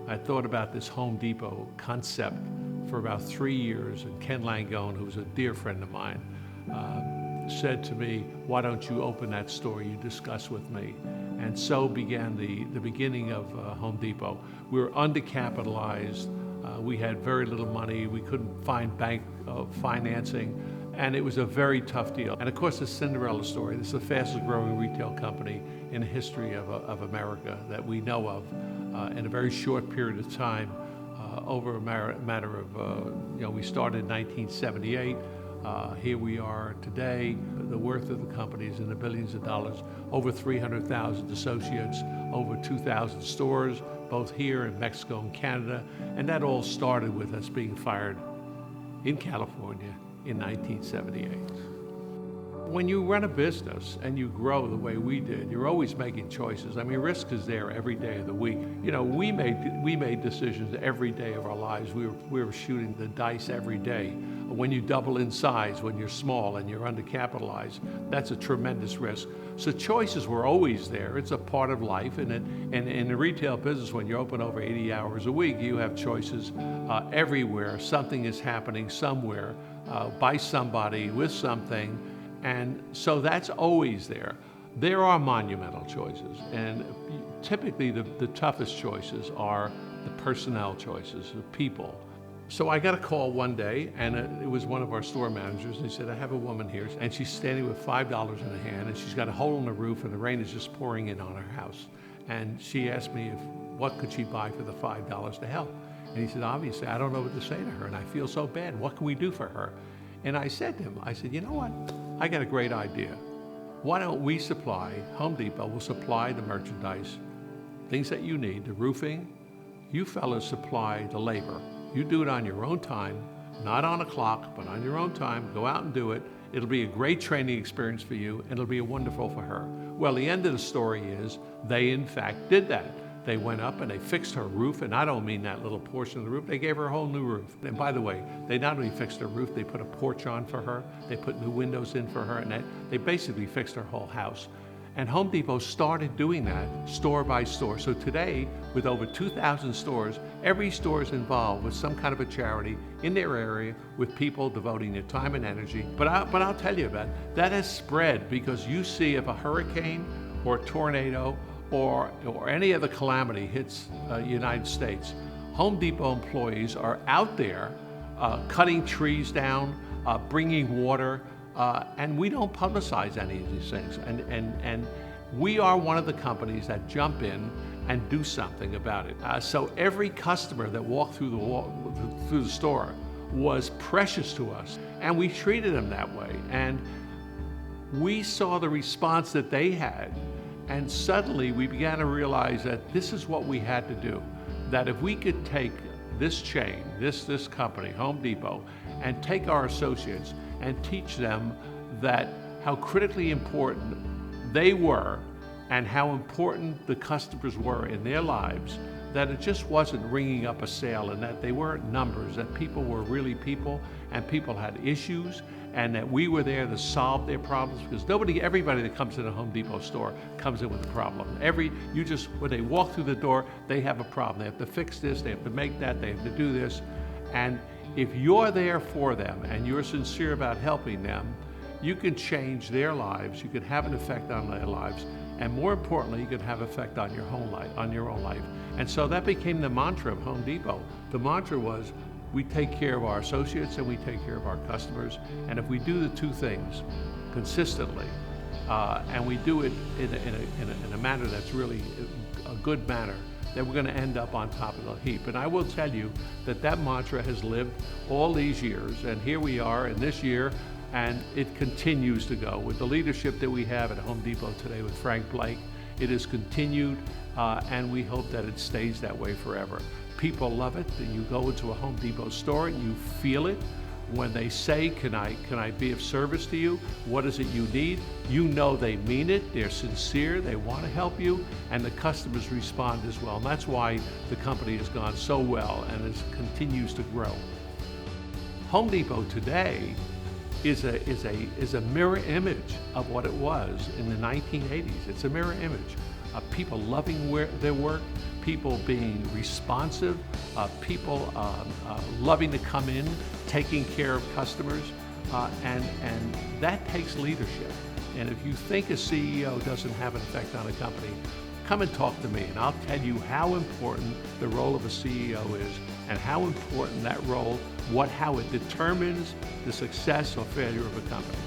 I thought about this Home Depot concept for about 3 years, and Ken Langone, who's a dear friend of mine, said to me, why don't you open that store you discuss with me? And so began the beginning of Home Depot. We were undercapitalized. We had very little money. We couldn't find bank financing, and it was a very tough deal. And of course, the Cinderella story. This is the fastest growing retail company in the history of America that we know of in a very short period of time. Over a matter of, we started in 1978. Here we are today. The worth of the company is in the billions of dollars, over 300,000 associates, over 2,000 stores, both here in Mexico and Canada. And that all started with us being fired in California in 1978. When you run a business and you grow the way we did, you're always making choices. I mean, risk is there every day of the week. We made decisions every day of our lives. We were shooting the dice every day. When you double in size, when you're small and you're undercapitalized, that's a tremendous risk. So choices were always there. It's a part of life. And in the retail business, when you're open over 80 hours a week, you have choices everywhere. Something is happening somewhere by somebody with something. And so that's always there. There are monumental choices, and typically the toughest choices are the personnel choices, the people. So I got a call one day, and it was one of our store managers, and he said, I have a woman here, and she's standing with $5 in her hand, and she's got a hole in the roof, and the rain is just pouring in on her house. And she asked me what could she buy for the $5 to help? And he said, obviously, I don't know what to say to her, and I feel so bad. What can we do for her? And I said to him, you know what? I got a great idea. Why don't we Home Depot will supply the merchandise, things that you need, the roofing. You fellas supply the labor. You do it on your own time, not on a clock, but on your own time. Go out and do it. It'll be a great training experience for you, and it'll be wonderful for her. Well, the end of the story is they, in fact, did that. They went up and they fixed her roof, and I don't mean that little portion of the roof. They gave her a whole new roof. And by the way, they not only fixed her roof, they put a porch on for her, they put new windows in for her, and they basically fixed her whole house. And Home Depot started doing that store by store. So today, with over 2,000 stores, every store is involved with some kind of a charity in their area, with people devoting their time and energy. But I'll tell you about it. That has spread because you see if a hurricane or a tornado or any other calamity hits the United States, Home Depot employees are out there cutting trees down, bringing water, and we don't publicize any of these things. And we are one of the companies that jump in and do something about it. So every customer that walked through the store was precious to us, and we treated them that way. And we saw the response that they had. And suddenly we began to realize that this is what we had to do. That if we could take this chain, this company, Home Depot, and take our associates and teach them that how critically important they were and how important the customers were in their lives, that it just wasn't ringing up a sale, and that they weren't numbers, that people were really people, and people had issues, and that we were there to solve their problems, because everybody that comes in a Home Depot store comes in with a problem. When they walk through the door, they have a problem. They have to fix this, they have to make that, they have to do this. And if you're there for them and you're sincere about helping them, you can change their lives, you can have an effect on their lives, and more importantly, you can have effect on your own life. And so that became the mantra of Home Depot. The mantra was, we take care of our associates and we take care of our customers. And if we do the two things consistently, and we do it in a manner that's really a good manner, then we're going to end up on top of the heap. And I will tell you that mantra has lived all these years, and here we are in this year, and it continues to go. With the leadership that we have at Home Depot today with Frank Blake, it has continued, and we hope that it stays that way forever. People love it. You go into a Home Depot store and you feel it. When they say, can I be of service to you? What is it you need? You know they mean it, they're sincere, they want to help you, and the customers respond as well. And that's why the company has gone so well and it continues to grow. Home Depot today is a mirror image of what it was in the 1980s. It's a mirror image. people loving their work, people being responsive, people loving to come in, taking care of customers, and that takes leadership. And if you think a CEO doesn't have an effect on a company, come and talk to me, and I'll tell you how important the role of a CEO is, and how important that role, how it determines the success or failure of a company.